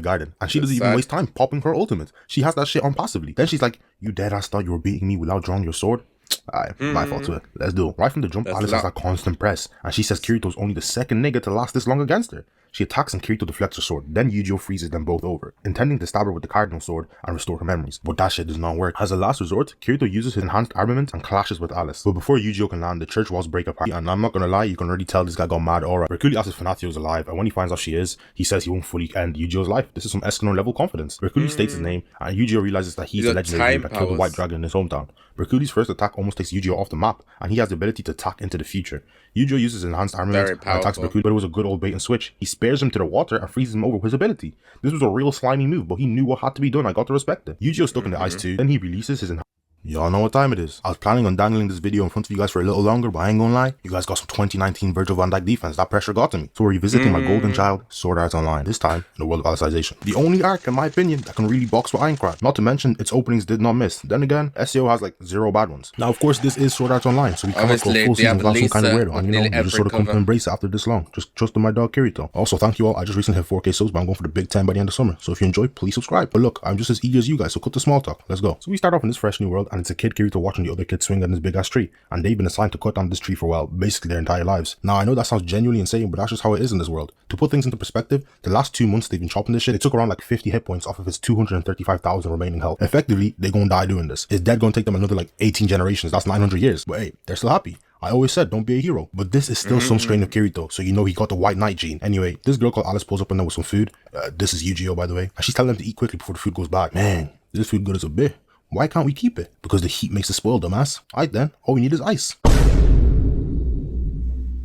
garden, and she That's doesn't even sad. waste time popping her ultimate. She has that shit on passively. Then she's like, "You dead ass thought you were beating me without drawing your sword?" Alright, my fault to it. Let's do it. Right from the jump, That's Alice has luck. that constant press, and she says Kirito's only the second nigga to last this long against her. She attacks and Kirito deflects her sword, then Eugeo freezes them both over, intending to stab her with the cardinal sword and restore her memories. But that shit does not work. As a last resort, Kirito uses his enhanced armament and clashes with Alice. But before Eugeo can land, the church walls break apart, and I'm not gonna lie, you can already tell this guy got mad aura. Hercule asks if Fanatio is alive, and when he finds out she is, he says he won't fully end Eugeo's life. This is some Escanor level confidence. Hercule states his name, and Eugeo realizes that he's the got legendary hero time that killed the White powers. Dragon in his hometown. Hercules' first attack almost takes Eugeo off the map, and he has the ability to attack into the future. Eugeo uses enhanced armament Very and attacks powerful. Hercules, but it was a good old bait and switch. He spares him to the water and freezes him over with his ability. This was a real slimy move, but he knew what had to be done. I got to respect it. Eugeo's stuck in the ice too, then he releases his Y'all know what time it is. I was planning on dangling this video in front of you guys for a little longer, but I ain't gonna lie, you guys got some 2019 Virgil van Dijk defense. That pressure got to me. So we're revisiting my golden child, Sword Art Online, this time in the world of Alicization. The only arc, in my opinion, that can really box with Aincrad. Not to mention, its openings did not miss. Then again, SEO has like 0 bad ones. Now, of course, this is Sword Art Online, so we cannot go Obviously, full they season have without some kind of Lisa weirdo. with And you know, nearly you just every sort of come to cover. embrace it after this long. Just trusting my dog Kirito. Also, thank you all. I just recently hit 4K subs, but I'm going for the big 10 by the end of summer. So if you enjoy, please subscribe. But look, I'm just as eager as you guys, so cut the small talk. Let's go. So we start off in this fresh new world, and it's a kid Kirito watching the other kids swing on this big ass tree, and they've been assigned to cut down this tree for, well, basically their entire lives. Now I know that sounds genuinely insane, but that's just how it is in this world. To put things into perspective, the last 2 months they've been chopping this shit, it took around like 50 hit points off of his 235,000 remaining health. Effectively, they gonna die doing this. His dead gonna take them another like 18 generations, that's 900 years. But hey, they're still happy. I always said don't be a hero, but this is still some strain of Kirito, so you know he got the white knight gene. Anyway, this girl called Alice pulls up in there with some food. This is Eugeo, by the way, and she's telling them to eat quickly before the food goes bad. Man, this food good as a bit. Why can't we keep it? Because the heat makes it spoil, dumbass. Alright then, all we need is ice.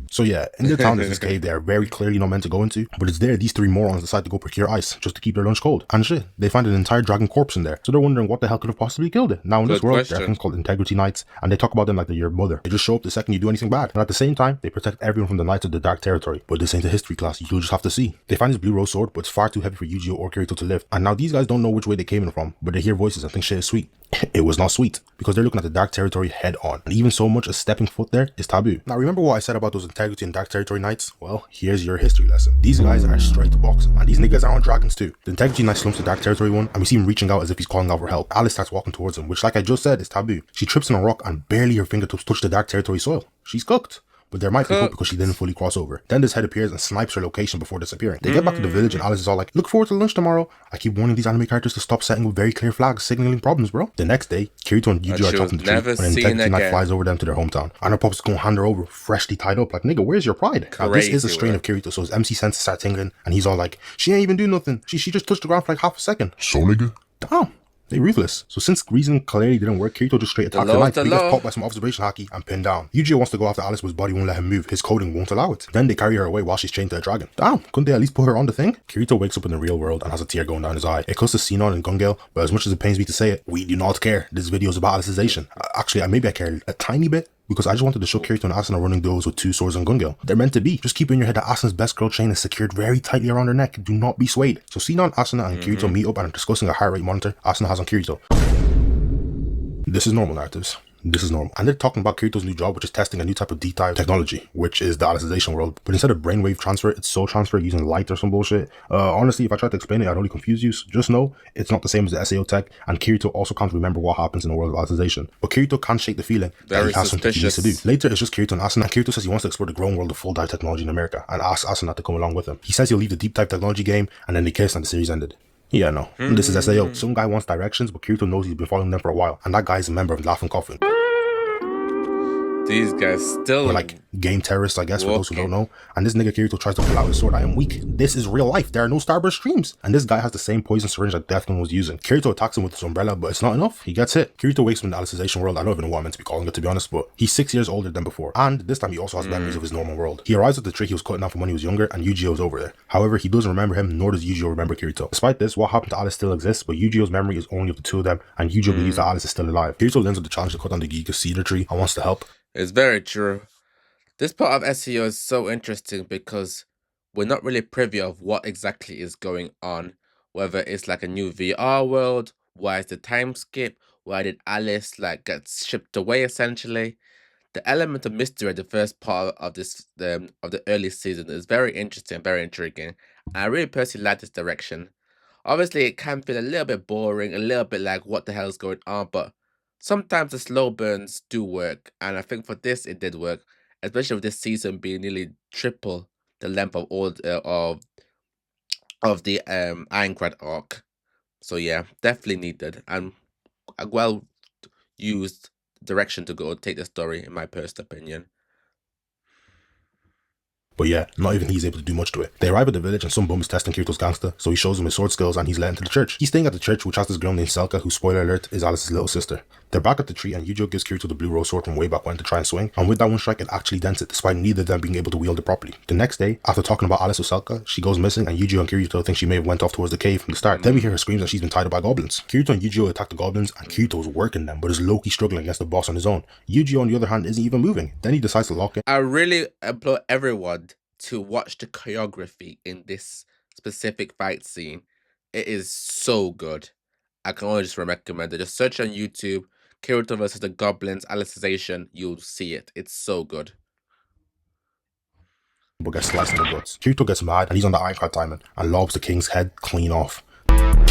So yeah, in the town there's this cave they are very clearly not meant to go into, but it's there these 3 morons decide to go procure ice just to keep their lunch cold. And shit, they find an entire dragon corpse in there, so they're wondering what the hell could have possibly killed it. Now in this Good world, question. there are things called integrity knights, and they talk about them like they're your mother. They just show up the second you do anything bad, and at the same time, they protect everyone from the knights of the dark territory. But this ain't a history class, you'll just have to see. They find this blue rose sword, but it's far too heavy for Eugeo or Kirito to lift. And now these guys don't know which way they came in from, but they hear voices and think shit is sweet. It was not sweet, because they're looking at the dark territory head on, and even so much as stepping foot there is taboo. Now remember what I said about those integrity and dark territory knights? Well, here's your history lesson. These guys are straight to boxing, and these niggas are on dragons too. The integrity knight slumps the dark territory one, and we see him reaching out as if he's calling out for help. Alice starts walking towards him, which like I just said is taboo. She trips on a rock and barely her fingertips touch the dark territory soil. She's cooked. But there might be hope because she didn't fully cross over. Then this head appears and snipes her location before disappearing. They get back to the village and Alice is all like, look forward to lunch tomorrow. I keep warning these anime characters to stop setting up very clear flags signaling problems, bro. The next day, Kirito and Eugeo are chopping the tree when an integrity knight flies over them to their hometown. And her pop's gonna hand her over freshly tied up like, nigga, where's your pride? Now this is a strain of Kirito, so his MC senses start tingling and he's all like, she ain't even do nothing. She just touched the ground for like half a second. So nigga? Damn. They ruthless. So since reason clearly didn't work, Kirito just straight attacks the knight. He gets popped by some observation haki and pinned down. Eugeo wants to go after Alice, but his body won't let him move. His coding won't allow it. Then they carry her away while she's chained to a dragon. Damn, couldn't they at least put her on the thing? Kirito wakes up in the real world and has a tear going down his eye. It cusses Sinon and Gungale, but as much as it pains me to say it, we do not care. This video is about Alicization. Actually, maybe I care a tiny bit, because I just wanted to show Kirito and Asuna running duos with 2 swords and Gungale. They're meant to be. Just keep in your head that Asuna's best girl chain is secured very tightly around her neck. Do not be swayed. So Sinon, Asuna, and Kirito meet up and are discussing a heart rate monitor Asuna has on Kirito. This is normal narratives. This is normal. And they're talking about Kirito's new job, which is testing a new type of D-type technology, which is the Alicization world. But instead of brainwave transfer, it's soul transfer using light or some bullshit. Honestly, if I try to explain it, I'd only confuse you. So just know, it's not the same as the SAO tech, and Kirito also can't remember what happens in the world of Alicization. But Kirito can't shake the feeling that he has something he needs to do. Later, it's just Kirito and Asuna. Kirito says he wants to explore the growing world of full dive technology in America, and asks Asuna to come along with him. He says he'll leave the deep dive technology game, and then they kiss and the series ended. Yeah, no. This is SAO. Some guy wants directions, but Kirito knows he's been following them for a while, and that guy is a member of Laughing Coffin. These guys still Or like game terrorists, I guess, for those who don't know. And this nigga Kirito tries to pull out his sword. I am weak. This is real life. There are no Starburst streams. And this guy has the same poison syringe that Deathgun was using. Kirito attacks him with his umbrella, but it's not enough. He gets hit. Kirito wakes from the Alicization world. I don't even know what I'm meant to be calling it, to be honest, but he's 6 years older than before. And this time he also has memories of his normal world. He arrives at the tree he was cutting out from when he was younger, and Eugeo's over there. However, he doesn't remember him, nor does Eugeo remember Kirito. Despite this, what happened to Alice still exists, but Eugeo's memory is only of the 2 of them, and Eugeo believes that Alice is still alive. Kirito learns of the challenge to cut down the Giga cedar tree and wants to help. It's very true. This part of SEO is so interesting because we're not really privy of what exactly is going on. Whether it's like a new VR world, why is the time skip, why did Alice like get shipped away essentially. The element of mystery at the first part of this of the early season is very interesting, very intriguing. I really personally like this direction. Obviously, it can feel a little bit boring, a little bit like what the hell is going on, but sometimes the slow burns do work, and I think for this it did work, especially with this season being nearly triple the length of all of the Ironclad arc. So yeah, definitely needed and a well used direction to go take the story, in my personal opinion. But yeah, not even he's able to do much to it. They arrive at the village and some bum is testing Kirito's gangster, so he shows him his sword skills and he's let into the church. He's staying at the church, which has this girl named Selka, who, spoiler alert, is Alice's little sister. They're back at the tree and Eugeo gives Kirito the blue rose sword from way back when to try and swing, and with that one strike it actually dents it, despite neither of them being able to wield it properly. The next day, after talking about Alice with Selka, she goes missing and Eugeo and Kirito think she may have went off towards the cave from the start. Then we hear her screams that she's been tied up by goblins. Kirito and Eugeo attack the goblins and Kirito's working them, but is low-key struggling against the boss on his own. Eugeo on the other hand isn't even moving. Then he decides to lock in. I really implore everyone to watch the choreography in this specific fight scene. It is so good. I can only just recommend it. Just search on YouTube, Kirito versus the Goblins, Alicization. You'll see it. It's so good. But gets sliced in the guts. Kirito gets mad and he's on the Ironclad diamond and lobs the king's head clean off.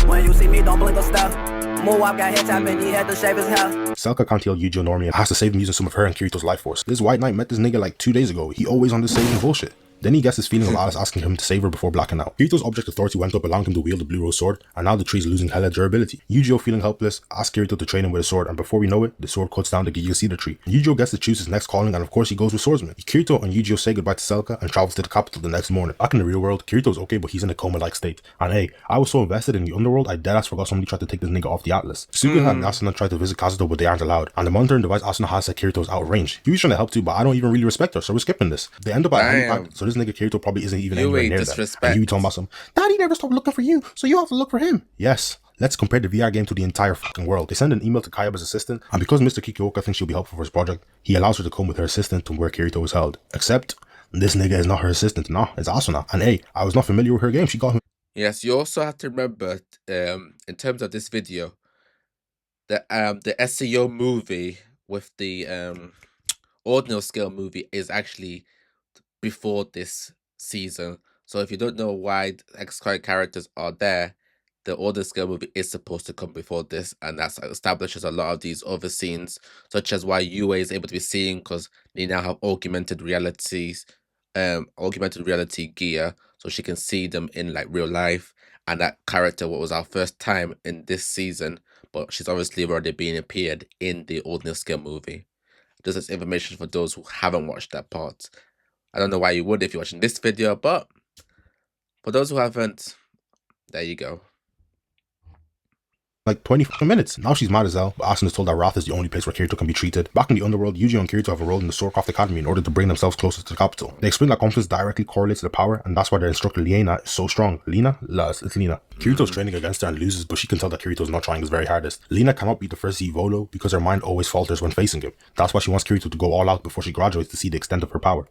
When you see me, don't blink or stop. Moonwalk got head chop and he had to shave his hair. Selka can't heal Eugeo normally and has to save him using some of her and Kirito's life force. This White Knight met this nigga like 2 days ago. He always on this saving bullshit. Then he gets this feeling of Alice asking him to save her before blacking out. Kirito's object authority went up, allowing him to wield the blue rose sword, and now the tree's losing hella durability. Eugeo, feeling helpless, asks Kirito to train him with a sword, and before we know it, the sword cuts down the Giga tree. Eugeo gets to choose his next calling, and of course he goes with swordsman. Kirito and Eugeo say goodbye to Selka and travels to the capital the next morning. Back in the real world, Kirito's okay, but he's in a coma-like state. And hey, I was so invested in the underworld, I deadass forgot somebody tried to take this nigga off the Atlas. Suga and Asuna tried to visit Kazuto, but they aren't allowed, and the monitoring device Asuna has said Kirito's out of range. He was trying to help too, but I don't even really respect her, so we're skipping this. They end up at a helipad, so this nigga Kirito probably isn't even anywhere near them. And you talking about some, Daddy never stopped looking for you, so you have to look for him. Yes, let's compare the VR game to the entire fucking world. They send an email to Kayaba's assistant, and because Mr. Kikioka thinks she'll be helpful for his project, he allows her to come with her assistant to where Kirito is held. Except, this nigga is not her assistant, nah, it's Asuna. And hey, I was not familiar with her game, she got him. Yes, you also have to remember, in terms of this video, the SEO movie with the ordinal scale movie is actually before this season. So if you don't know why X-Coin characters are there, the Order Scale movie is supposed to come before this, and that establishes a lot of these other scenes, such as why UA is able to be seen because they now have augmented reality gear, so she can see them in like real life. And that character, what was our first time in this season, but she's obviously already been appeared in the Ordinal Scale movie. This is information for those who haven't watched that part. I don't know why you would if you're watching this video, but for those who haven't, there you go. Like 20 minutes. Now she's mad as hell, but Asuna is told that Wrath is the only place where Kirito can be treated. Back in the underworld, Eugeo and Kirito have a role in the Swordcraft Academy in order to bring themselves closer to the capital. They explain that confidence directly correlates to the power, and that's why their instructor Liena is so strong. Lena? It's Lena. Kirito's training against her and loses, but she can tell that Kirito's not trying his very hardest. Lena cannot beat the first Z Volo because her mind always falters when facing him. That's why she wants Kirito to go all out before she graduates to see the extent of her power.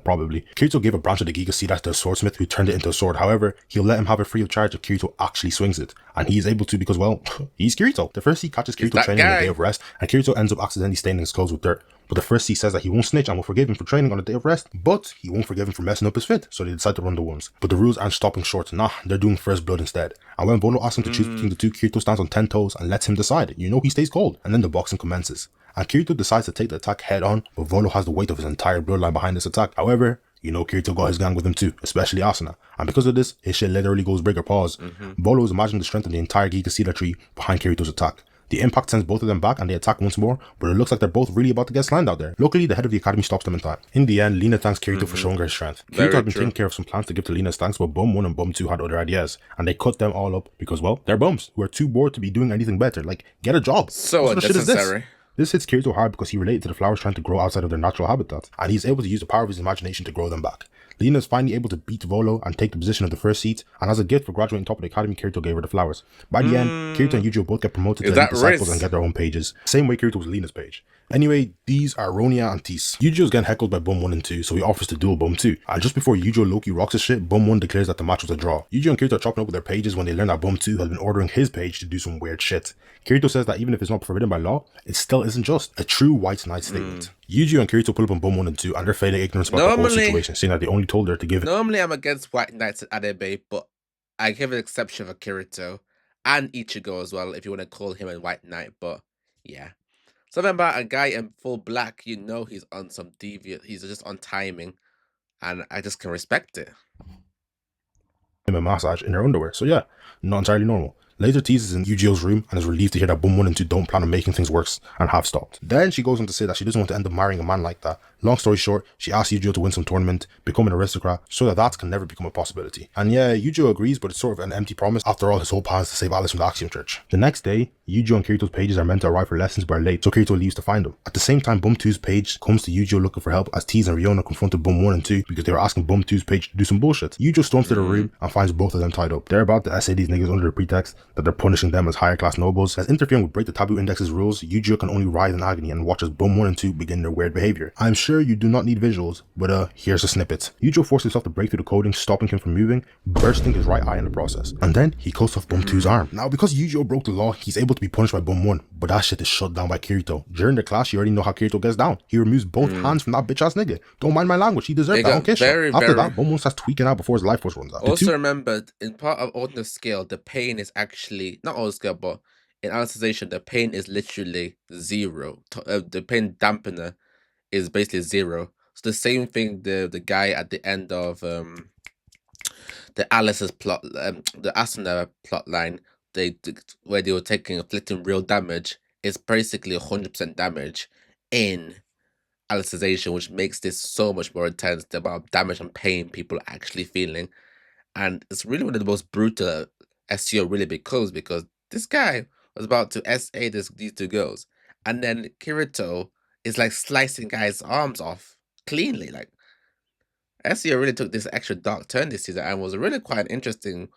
Probably. Kirito gave a branch of the Giga Seed to a swordsmith who turned it into a sword. However, he'll let him have it free of charge if Kirito actually swings it. And he's able to because, well, he's Kirito. The first seed catches Kirito training on the day of rest, and Kirito ends up accidentally staining his clothes with dirt. But the first seed says that he won't snitch and will forgive him for training on the day of rest, but he won't forgive him for messing up his fit, so they decide to run the ones. But the rules aren't stopping short. Nah, they're doing first blood instead. And when Volo asks him to choose between the two, Kirito stands on 10 toes and lets him decide. You know he stays cold. And then the boxing commences. And Kirito decides to take the attack head on, but Volo has the weight of his entire bloodline behind this attack. However, you know Kirito got his gang with him too, especially Asuna. And because of this, his shit literally goes bigger. Pause. Volo is imagining the strength of the entire Giga Seed tree behind Kirito's attack. The impact sends both of them back and they attack once more, but it looks like they're both really about to get slimed out there. Luckily, the head of the academy stops them in time. In the end, Lena thanks Kirito for showing her strength. Kirito had been taking care of some plans to give to Lena's thanks, but Bum 1 and Bum 2 had other ideas, and they cut them all up because, well, they're bums who are too bored to be doing anything better. Like, get a job. So unnecessary. This hits Kirito hard because he related to the flowers trying to grow outside of their natural habitat, and he's able to use the power of his imagination to grow them back. Lena is finally able to beat Volo and take the position of the first seat, and as a gift for graduating top of the academy, Kirito gave her the flowers. By the end, Kirito and Eugeo both get promoted to disciples and get their own pages. Same way Kirito was Lena's page. Anyway, these are Ronia and Tis. Eugeo's getting heckled by Bum 1 and 2, so he offers to duel Bum 2. And just before Eugeo Loki rocks his shit, Bum 1 declares that the match was a draw. Eugeo and Kirito are chopping up with their pages when they learn that Bum 2 has been ordering his page to do some weird shit. Kirito says that even if it's not forbidden by law, it still isn't just. A true white knight statement. Eugeo and Kirito pull up on Bum 1 and 2, and they're feigning ignorance about the whole situation, saying that they only told her to give it. Normally I'm against white knights at anime, but I give an exception for Kirito and Ichigo as well, if you want to call him a White Knight. But yeah, something about a guy in full black, you know, he's on some deviant. He's just on timing, and I just can respect it. A massage in their underwear. So yeah, not entirely normal. Later teases in Eugeo's room and is relieved to hear that Bum 1 and 2 don't plan on making things worse and have stopped. Then she goes on to say that she doesn't want to end up marrying a man like that. Long story short, she asks Eugeo to win some tournament, become an aristocrat, so that can never become a possibility. And yeah, Eugeo agrees, but it's sort of an empty promise. After all, his whole plan is to save Alice from the Axiom Church. The next day, Eugeo and Kirito's pages are meant to arrive for lessons but are late, so Kirito leaves to find them. At the same time, Bum 2's page comes to Eugeo looking for help as Tease and Riona confronted Bum 1 and 2 because they were asking Bum 2's page to do some bullshit. Eugeo storms to the room and finds both of them tied up. They're about to essay these niggas under the pretext that they're punishing them as higher class nobles. As interfering would break the Taboo Index's rules, Eugeo can only writhe in agony and watches Bum 1 and 2 begin their weird behavior. I'm sure you do not need visuals, but here's a snippet. Eugeo forces himself to break through the coding, stopping him from moving, bursting his right eye in the process. And then he cuts off Bum 2's arm. Now, because Eugeo broke the law, he's able to be punished by Bum 1, but that shit is shut down by Kirito. During the class, you already know how Kirito gets down. He removes both hands from that bitch ass nigga. Don't mind my language, he deserves that. I don't kiss you. After that, Bum 1 starts tweaking out before his life force runs out. Also remember, in part of Ordinal Scale, the pain is actually, not Ordinal Scale, but in Alicization, the pain is literally 0. The pain dampener is basically 0. So the same thing, the guy at the end of the Alice's plot, the Asuna plot line, where they were inflicting real damage, is basically 100% damage in Alicization, which makes this so much more intense. The amount of damage and pain people are actually feeling, and it's really one of the most brutal SEO really because this guy was about to SA these 2 girls, and then Kirito is like slicing guys' arms off cleanly. Like, SEO really took this extra dark turn this season and was really quite an interesting,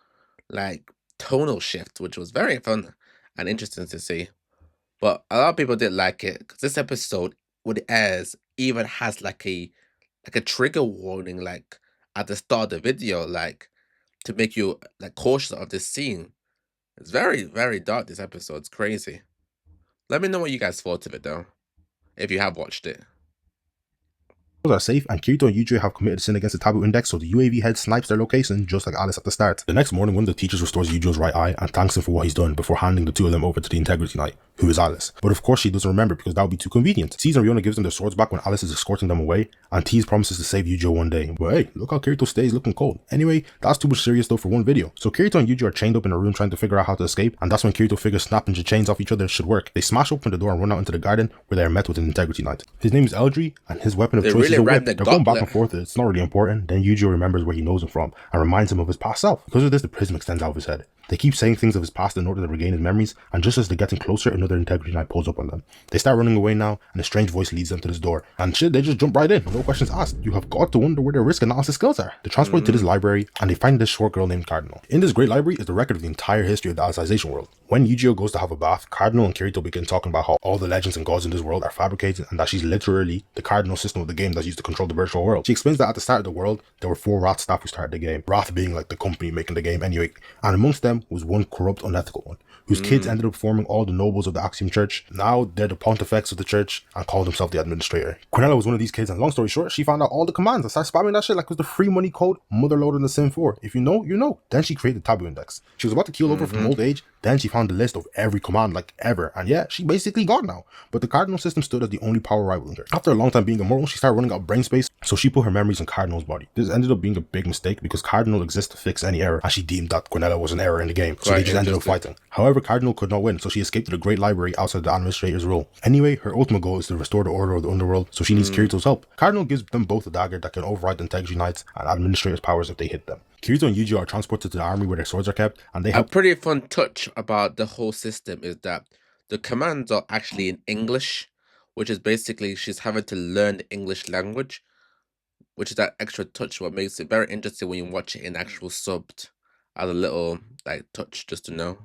like, tonal shift, which was very fun and interesting to see. But a lot of people didn't like it because this episode, when it airs, even has like a trigger warning, like at the start of the video, like to make you like cautious of this scene. It's very, very dark, this episode. It's crazy. Let me know what you guys thought of it though, if you have watched it. Are safe, and Kirito and Eugeo have committed a sin against the Taboo Index, so the UAV head snipes their location just like Alice at the start. The next morning, one of the teachers restores Eugeo's right eye and thanks him for what he's done before handing the 2 of them over to the Integrity Knight, who is Alice. But of course she doesn't remember because that would be too convenient. Tease and Riona gives them their swords back when Alice is escorting them away, and Tease promises to save Eugeo one day. But hey, look how Kirito stays looking cold. Anyway, that's too much serious though for one video. So Kirito and Eugeo are chained up in a room trying to figure out how to escape, and that's when Kirito figures snapping the chains off each other should work. They smash open the door and run out into the garden where they are met with an Integrity Knight. His name is Eldry, and his weapon of choice is a whip. They're going back and forth, it's not really important. Then Eugeo remembers where he knows him from and reminds him of his past self. Because of this, the prism extends out of his head. They keep saying things of his past in order to regain his memories, and just as they're getting closer, another Integrity Knight pulls up on them. They start running away now, and a strange voice leads them to this door. And shit, they just jump right in, no questions asked. You have got to wonder where their risk analysis skills are. They transport to this library, and they find this short girl named Cardinal. In this great library is the record of the entire history of the Alicization world. When Eugeo goes to have a bath, Cardinal and Kirito begin talking about how all the legends and gods in this world are fabricated, and that she's literally the cardinal system of the game that's used to control the virtual world. She explains that at the start of the world, there were 4 Wrath staff who started the game, Wrath being like the company making the game anyway, and amongst them was one corrupt, unethical one, whose kids ended up forming all the nobles of the Axiom Church. Now they're the pontifex of the church and call themselves the administrator. Quinella was one of these kids, and long story short, she found out all the commands and started spamming that shit like it was the free money code motherload in the Sim 4. If you know, you know. Then she created the Taboo Index. She was about to keel over from old age, then she found the list of every command like ever, and yeah, she basically got now. But the Cardinal system stood as the only power rivaling her. After a long time being immortal, she started running out of brain space, so she put her memories in Cardinal's body. This ended up being a big mistake because Cardinal exists to fix any error, and she deemed that Quinella was an error in the game, so they just ended up fighting. However, Cardinal could not win, so she escaped to the Great Library outside the Administrator's role. Anyway, her ultimate goal is to restore the order of the underworld, so she needs Kirito's help. Cardinal gives them both a dagger that can override the Integrity Knights and Administrator's powers if they hit them. Kirito and Eugeo are transported to the army where their swords are kept, and they have a pretty fun touch about the whole system is that the commands are actually in English, which is basically she's having to learn the English language, which is that extra touch what makes it very interesting when you watch it in actual subbed as a little like touch just to know.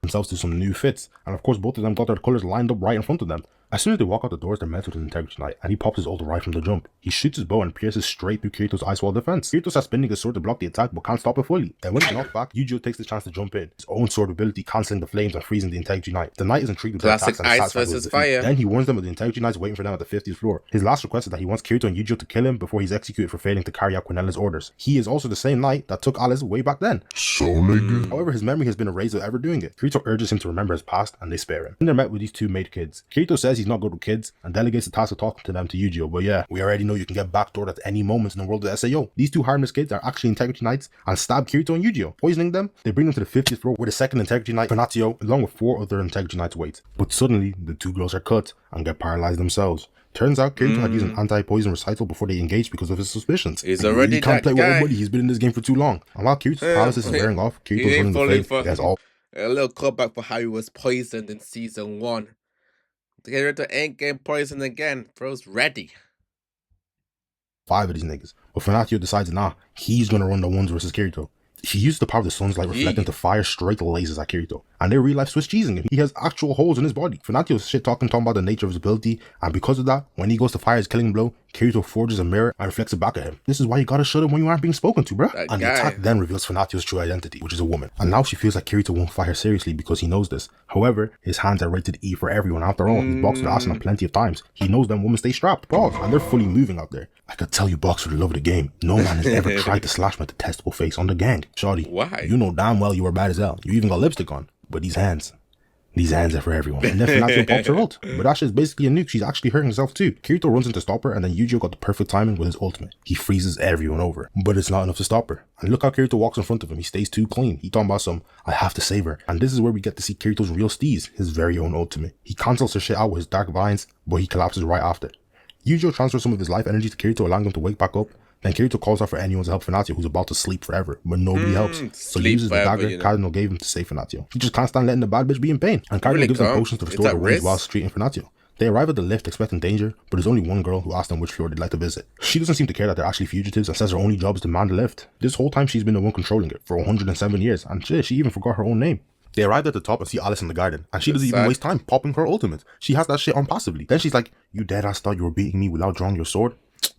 Themselves to some new fits, and of course both of them got their colors lined up right in front of them. As soon as they walk out the doors, they're met with an Integrity Knight, and he pops his ult right from the jump. He shoots his bow and pierces straight through Kirito's ice wall defense. Kirito starts spinning his sword to block the attack, but can't stop it fully. And when he's knocked back, Eugeo takes the chance to jump in, his own sword ability cancelling the flames and freezing the Integrity Knight. The Knight is intrigued with their attacks and ice versus fire. Then he warns them that the Integrity Knight's waiting for them at the 50th floor. His last request is that he wants Kirito and Eugeo to kill him before he's executed for failing to carry out Quinella's orders. He is also the same Knight that took Alice way back then. So nigga. However, his memory has been erased of ever doing it. Kirito urges him to remember his past, and they spare him. Then they're met with these two maid kids. Kirito says he's not good with kids, and delegates the task of talking to them to Eugeo, but yeah, we already know you can get backdoored at any moment in the world of SAO. These two harmless kids are actually Integrity Knights and stab Kirito and Eugeo. Poisoning them, they bring them to the 50th floor where the second Integrity Knight, Fernatio, along with 4 other Integrity Knights wait. But suddenly, the two girls are cut and get paralyzed themselves. Turns out Kirito had used an anti-poison recital before they engaged because of his suspicions. He's already he can't that play guy. with anybody, he's been in this game for too long. And while Kirito's paralysis is wearing off, Kirito's running the flame. He has all a little callback for how he was poisoned in season 1. Kirito ain't getting poisoned again. Bro's ready. 5 of these niggas. But Fernatio decides, nah, he's gonna run the ones versus Kirito. He used the power of the sun's light reflecting to fire straight lasers at Kirito. And they're real life Swiss cheesing him. He has actual holes in his body. Fernatio's shit talking about the nature of his ability, and because of that, when he goes to fire his killing blow, Kirito forges a mirror and reflects it back at him. This is why you gotta shut him when you aren't being spoken to, bruh. And the attack then reveals Fernatio's true identity, which is a woman. And now she feels like Kirito won't fight her seriously because he knows this. However, his hands are rated E for everyone after all. He's boxed with Asuna plenty of times. He knows them women stay strapped. Pause. And they're fully moving out there. I could tell you box for the love of the game. No man has ever tried to slash my detestable face on the gang. Shawty, why? You know damn well you were bad as hell. You even got lipstick on. But these hands are for everyone. And then Fernatio pops her ult. But that shit's basically a nuke. She's actually hurting herself too. Kirito runs in to stop her, and then Eugeo got the perfect timing with his ultimate. He freezes everyone over. But it's not enough to stop her. And look how Kirito walks in front of him. He stays too clean. He talking about some, I have to save her. And this is where we get to see Kirito's real steez, his very own ultimate. He cancels her shit out with his dark vines, but he collapses right after. Eugeo transfers some of his life energy to Kirito, allowing him to wake back up. Then Kirito calls out for anyone to help Fernatio, who's about to sleep forever, but nobody helps. So he uses the dagger Cardinal gave him to save Fernatio. He just can't stand letting the bad bitch be in pain. And Cardinal gives him potions to restore the wounds whilst treating Fernatio. They arrive at the lift expecting danger, but there's only one girl who asks them which floor they'd like to visit. She doesn't seem to care that they're actually fugitives and says her only job is to man the lift. This whole time she's been the one controlling it for 107 years, and shit, she even forgot her own name. They arrived at the top and see Alice in the garden, and she doesn't even waste time popping her ultimate. She has that shit on passively. Then she's like, you dead ass thought you were beating me without drawing your sword?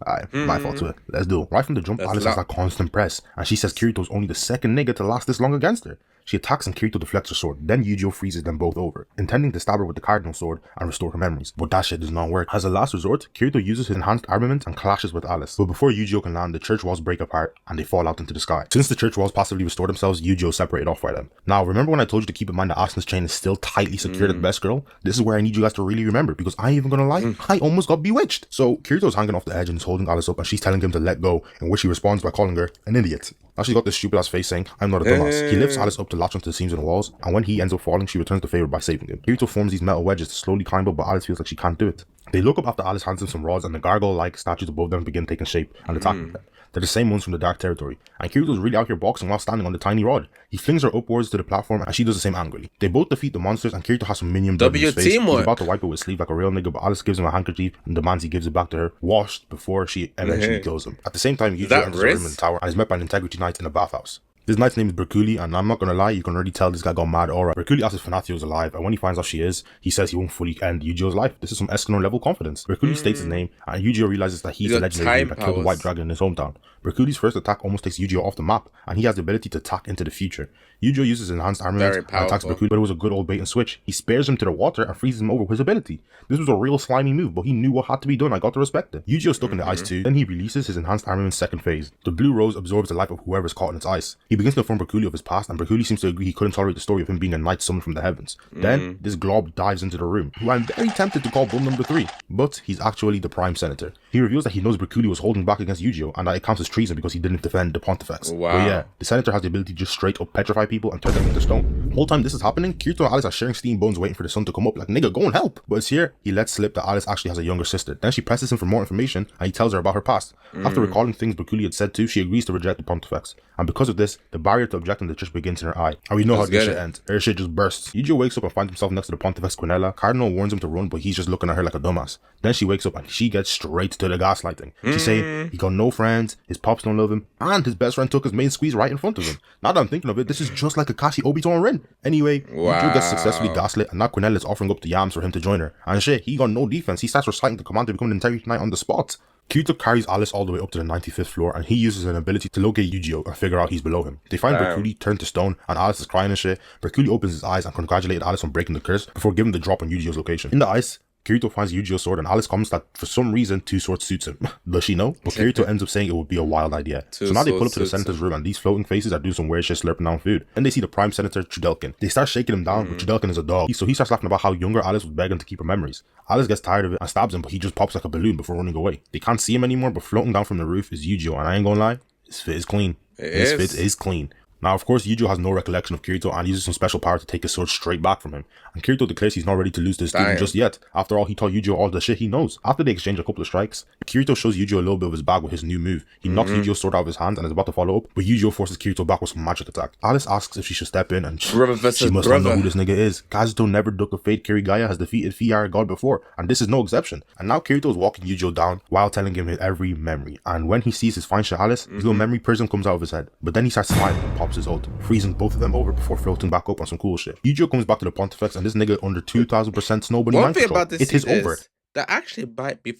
Alright, my fault to it. Let's do it. Right from the jump, Alice has that constant press, and she says Kirito's only the second nigga to last this long against her. She attacks and Kirito deflects her sword, then Eugeo freezes them both over, intending to stab her with the Cardinal sword and restore her memories. But that shit does not work. As a last resort, Kirito uses his enhanced armament and clashes with Alice. But before Eugeo can land, the church walls break apart and they fall out into the sky. Since the church walls passively restore themselves, Eugeo separated off by them. Now, remember when I told you to keep in mind that Asuna's chain is still tightly secured at the best girl? This is where I need you guys to really remember, because I ain't even gonna lie, I almost got bewitched. So Kirito's hanging off the edge and is holding Alice up, and she's telling him to let go, in which he responds by calling her an idiot. Now she's got this stupid ass face saying, I'm not a dumbass. He lifts Alice up to latch onto the seams in the walls, and when he ends up falling, she returns the favor by saving him. Kirito forms these metal wedges to slowly climb up, but Alice feels like she can't do it. They look up after Alice hands them some rods, and the gargoyle-like statues above them begin taking shape and attacking them. They're the same ones from the Dark Territory, and Kirito's really out here boxing while standing on the tiny rod. He flings her upwards to the platform, and she does the same angrily. They both defeat the monsters, and Kirito has some minion blood in his face. He's about to wipe it with his sleeve like a real nigga, but Alice gives him a handkerchief and demands he gives it back to her, washed before she eventually kills him. At the same time, Eugeo enters the room in the tower and is met by an Integrity Knight in a bathhouse. This knight's name is Berkuli, and I'm not gonna lie, you can already tell this guy got mad aura. Berkuli asks if Fernatio is alive, and when he finds out she is, he says he won't fully end Eugeo's life. This is some Escanor level confidence. Berkuli states his name, and Eugeo realizes that he's the legendary that killed the White Dragon in his hometown. Berkuli's first attack almost takes Eugeo off the map, and he has the ability to attack into the future. Eugeo uses enhanced armament and attacks Berkuli, but it was a good old bait and switch. He spares him to the water and freezes him over with his ability. This was a real slimy move, but he knew what had to be done. I got to respect it. Eugeo's stuck in the ice too, then he releases his enhanced armament's second phase. The blue rose absorbs the life of whoever's caught in its ice. He begins to inform Berkuli of his past, and Berkuli seems to agree he couldn't tolerate the story of him being a knight summoned from the heavens. Then, this glob dives into the room, who I'm very tempted to call bum number 3, but he's actually the Prime Senator. He reveals that he knows Berkuli was holding back against Eugeo, and that it counts as treason because he didn't defend the Pontifex. Wow. But yeah, the Senator has the ability to just straight up petrify people and turn them into stone. The whole time this is happening, Kirito and Alice are sharing steam bones waiting for the sun to come up, like, nigga, go and help. But it's here, he lets slip that Alice actually has a younger sister. Then she presses him for more information, and he tells her about her past. After recalling things Berkuli had said too, she agrees to reject the Pontifex. And because of this, the barrier to objecting the church begins in her eye. And we know how this shit ends. Her shit just bursts. Eugeo wakes up and finds himself next to the Pontifex Quinella. Cardinal warns him to run, but he's just looking at her like a dumbass. Then she wakes up and she gets straight to the gaslighting. She's saying he got no friends, his pops don't love him, and his best friend took his main squeeze right in front of him. Now that I'm thinking of it, this is just like Kakashi Obito and Rin. Anyway, Eugeo gets successfully gaslit, and now Quinella is offering up the yams for him to join her. And shit, he got no defense. He starts reciting the command to become an Integrity Knight on the spot. Kirito carries Alice all the way up to the 95th floor, and he uses an ability to locate Eugeo and figure out he's below him. They find Berkuli turned to stone, and Alice is crying and shit. Berkuli opens his eyes and congratulates Alice on breaking the curse before giving the drop on Eugeo's location. In the ice, Kirito finds Eugeo's sword, and Alice comments that for some reason two swords suits him. Does she know? But Kirito ends up saying it would be a wild idea. So now they pull up to the senator's room, and these floating faces are doing some weird shit slurping down food. Then they see the prime senator, Chudelkin. They start shaking him down, but Chudelkin is a dog. So he starts laughing about how younger Alice was begging to keep her memories. Alice gets tired of it and stabs him, but he just pops like a balloon before running away. They can't see him anymore, but floating down from the roof is Eugeo, and I ain't gonna lie, his fit is clean. His fit is clean. Now, of course, Eugeo has no recollection of Kirito and uses some special power to take his sword straight back from him. And Kirito declares he's not ready to lose to his student just yet. After all, he taught Eugeo all the shit he knows. After they exchange a couple of strikes, Kirito shows Eugeo a little bit of his bag with his new move. He knocks Eugeo's sword out of his hands and is about to follow up, but Eugeo forces Kirito back with some magic attack. Alice asks if she should step in, and she must not know who this nigga is. Kazuto Never Duck of Fate Kirigaya has defeated Fiara God before, and this is no exception. And now Kirito is walking Eugeo down while telling him his every memory. And when he sees his fine shit Alice, his little memory prism comes out of his head. But then he starts smiling and pops his ult, freezing both of them over before floating back up on some cool shit. Eugeo comes back to the Pontifex, and this nigga under 2000% snowbunny mind control. It is over. That actually might be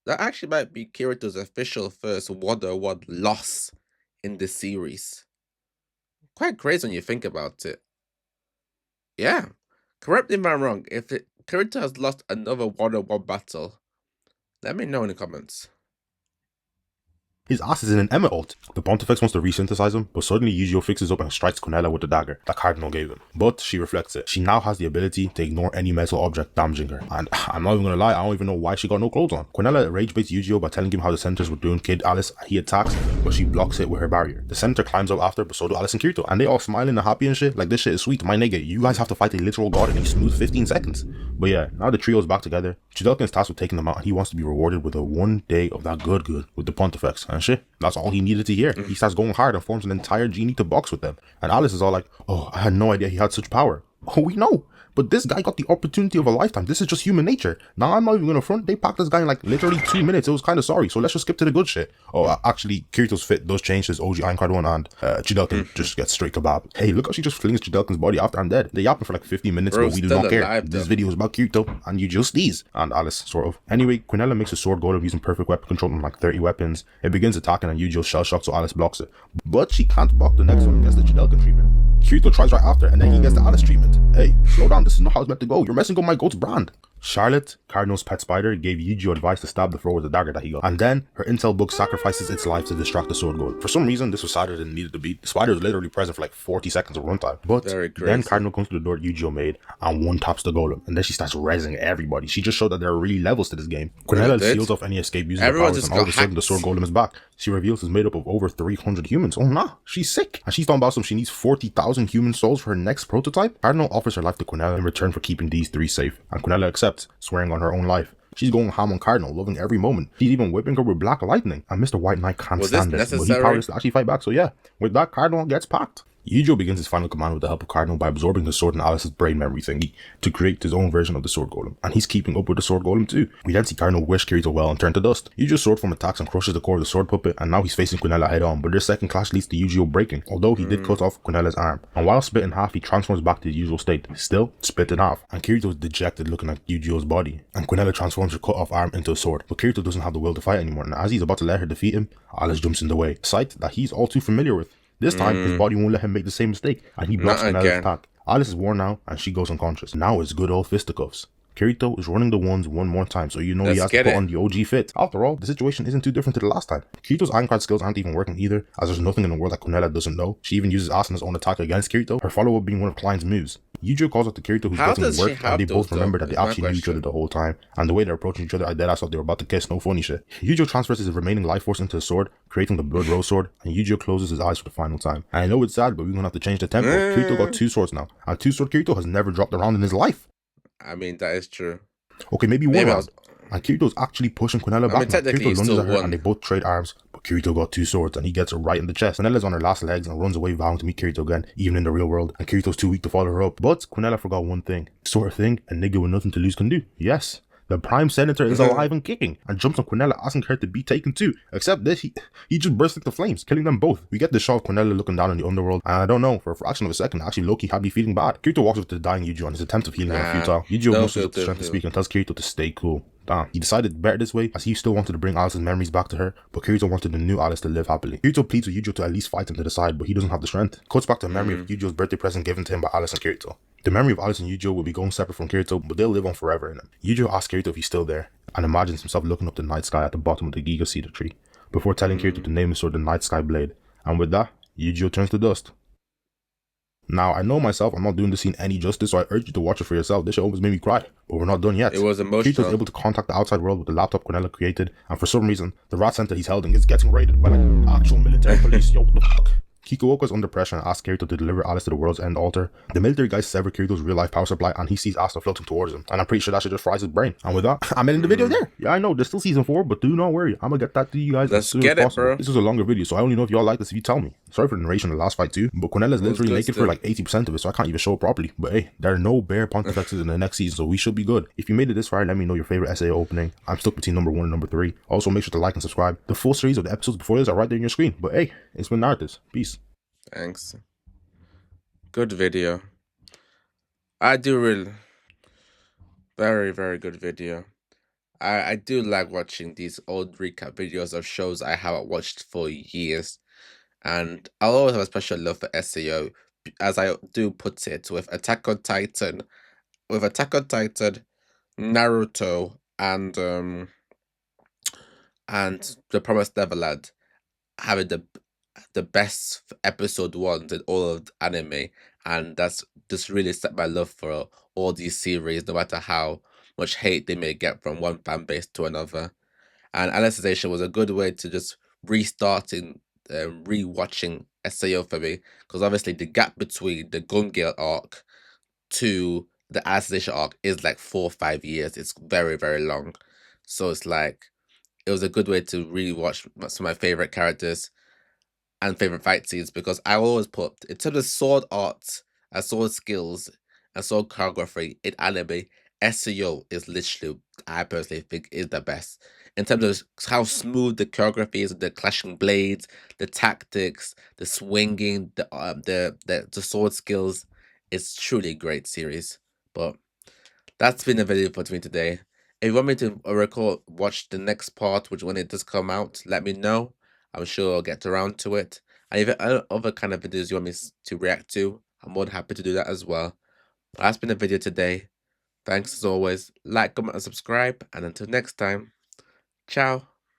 Kirito's official first WOD loss in the series. Quite crazy when you think about it. Yeah. Correct me if I'm wrong. If Kirito has lost another WOD battle, let me know in the comments. His ass is in an Emma ult. The Pontifex wants to resynthesize him, but suddenly Eugeo fixes up and strikes Quinella with the dagger that Cardinal gave him. But she reflects it. She now has the ability to ignore any metal object damaging her. And I'm not even gonna lie, I don't even know why she got no clothes on. Quinella rage baits Eugeo by telling him how the senators were doing Kid Alice, and he attacks, but she blocks it with her barrier. The senator climbs up after, but so do Alice and Kirito, and they all smiling and happy and shit, like this shit is sweet. My nigga, you guys have to fight a literal god in a smooth 15 seconds. But yeah, now the trio's back together. Chudelkin's tasked with taking them out, and he wants to be rewarded with a 1 day of that good with the Pontifex, and shit, that's all he needed to hear. He starts going hard and forms an entire genie to box with them. And Alice is all like, oh, I had no idea he had such power. Oh, we know. But this guy got the opportunity of a lifetime. This is just human nature. Now, I'm not even gonna front. They packed this guy in like literally 2 minutes. It was kind of sorry. So let's just skip to the good shit. Oh, actually, Kirito's fit does change his OG Iron Card one, and Chudelkin just gets straight kebab. Hey, look how she just flings Chudelkin's body after I'm dead. They yapping for like 50 minutes, but we do not care. This video is about Kirito and Eugeo Steez and Alice, sort of. Anyway, Quinella makes a sword golem using perfect weapon control on like 30 weapons. It begins attacking, and Eugeo shell shock, so Alice blocks it. But she can't block the next one and gets the Chudelkin treatment. Kirito tries right after, and then he gets the Alice treatment. Hey, slow down, this is not how it's meant to go. You're messing up my goat's brand. Charlotte, Cardinal's pet spider, gave Eugeo advice to stab the thrower with the dagger that he got. And then, her intel bug sacrifices its life to distract the sword golem. For some reason, this was sadder than needed to be. The spider was literally present for like 40 seconds of runtime. But then Cardinal comes to the door Eugeo made and one taps the golem. And then she starts rezzing everybody. She just showed that there are really levels to this game. Quinella seals off any escape using her powers, and all of a sudden the sword golem is back. She reveals it's made up of over 300 humans. Oh nah, she's sick. And she's talking about she needs 40,000 human souls for her next prototype. Cardinal offers her life to Quinella in return for keeping these 3 safe. And Quinella accepts, swearing on her own life. She's going ham on Cardinal, loving every moment. She's even whipping her with black lightning. And Mr. White Knight can't stand this, but he's powerless to actually fight back. So yeah, with that, Cardinal gets packed. Eugeo begins his final command with the help of Cardinal by absorbing the sword in Alice's brain memory thingy to create his own version of the sword golem, and he's keeping up with the sword golem too. We then see Cardinal wish Kirito well and turn to dust. Eugeo's sword form attacks and crushes the core of the sword puppet, and now he's facing Quinella head on, but their second clash leads to Eugeo breaking, although he did cut off Quinella's arm, and while split in half he transforms back to his usual state, still split in half, and Kirito is dejected looking at Eugeo's body, and Quinella transforms her cut off arm into a sword, but Kirito doesn't have the will to fight anymore, and as he's about to let her defeat him, Alice jumps in the way, a sight that he's all too familiar with. This time, his body won't let him make the same mistake, and he blocks Quinella's attack. Alice is worn out, and she goes unconscious. Now it's good old fisticuffs. Kirito is running the ones one more time, so you know he has to put on the OG fit. After all, the situation isn't too different to the last time. Kirito's Iron Card skills aren't even working either, as there's nothing in the world that Quinella doesn't know. She even uses Asuna's own attack against Kirito, her follow-up being one of Klein's moves. Eugeo calls out to Kirito who's getting work, and they both remember that they actually knew each other the whole time, and the way they're approaching each other, I deadass thought they were about to kiss, no funny shit. Eugeo transfers his remaining life force into the sword, creating the Blood Rose sword, and Eugeo closes his eyes for the final time. And I know it's sad, but we're gonna have to change the tempo. Kirito got 2 swords now, and 2-sword Kirito has never dropped a round in his life. I mean, that is true. Okay, maybe one round. And Kirito's actually pushing Quinella back. Kirito lunges at her and they both trade arms, but Kirito got 2 swords and he gets her right in the chest. Quinella's on her last legs and runs away vowing to meet Kirito again, even in the real world, and Kirito's too weak to follow her up. But Quinella forgot one thing. The sort of thing a nigga with nothing to lose can do. Yes, The Prime Senator is alive and kicking, and jumps on Quinella asking her to be taken too. Except this, he just bursts into flames, killing them both. We get the shot of Quinella looking down on the underworld, and I don't know, for a fraction of a second, actually Loki had me feeling bad. Kirito walks up to the dying Eugeo, and his attempts of healing are futile. Eugeo musters up the strength to speak and tells Kirito to stay cool. Damn, he decided better this way, as he still wanted to bring Alice's memories back to her, but Kirito wanted the new Alice to live happily. Kirito pleads with Eugeo to at least fight him to the side, but he doesn't have the strength. Cuts back to a memory of Eugeo's birthday present given to him by Alice and Kirito. The memory of Alice and Eugeo will be going separate from Kirito, but they'll live on forever in him. Eugeo asks Kirito if he's still there, and imagines himself looking up the night sky at the bottom of the Giga Cedar tree, before telling Kirito to name his sword the Night Sky Blade, and with that, Eugeo turns to dust. Now, I know myself, I'm not doing this scene any justice, so I urge you to watch it for yourself. This shit almost made me cry, but we're not done yet. It was emotional. Kirito's able to contact the outside world with the laptop Quinella created, and for some reason, the rat center he's holding is getting raided by like actual military police. Yo, what the fuck? Kikuoka's under pressure and asks Kirito to deliver Alice to the world's end altar. The military guys sever Kirito's real-life power supply, and he sees Asta floating towards him. And I'm pretty sure that shit just fries his brain. And with that, I'm ending the video there. Yeah, I know, there's still season 4, but do not worry. I'm gonna get that to you guys as soon as possible. Bro. This was a longer video, so I only know if y'all like this if you tell me. Sorry for the narration of the last fight too, but Quinella's literally naked for like 80% of it, so I can't even show it properly. But hey, there are no bear pontifexes in the next season, so we should be good. If you made it this far, let me know your favorite SAO opening. I'm stuck between number 1 and number 3. Also, make sure to like and subscribe. The full series of the episodes before this are right there on your screen. But hey, it's been Narratives. Peace. Thanks. Good video. I do really... Very, very good video. I do like watching these old recap videos of shows I haven't watched for years. And I'll always have a special love for SAO, as I do put it, with Attack on Titan, Naruto, and The Promised Neverland having the best episode 1s in all of anime, and that's just really set my love for all these series, no matter how much hate they may get from one fan base to another. And Alicization was a good way to just restarting, rewatching SAO for me, because obviously the gap between the Gun Gale arc to the Alicization arc is like 4 or 5 years. It's very, very long. So it's like, it was a good way to rewatch some of my favorite characters and favorite fight scenes, because I always put, in terms of sword art and sword skills and sword choreography in anime, SAO is literally, I personally think, is the best. In terms of how smooth the choreography is, the clashing blades, the tactics, the swinging, the sword skills, it's truly a great series. But that's been the video for me today. If you want me to watch the next part, which when it does come out, let me know. I'm sure I'll get around to it. And if other kind of videos you want me to react to, I'm more than happy to do that as well. But that's been the video today. Thanks as always. Like, comment, and subscribe. And until next time, ciao.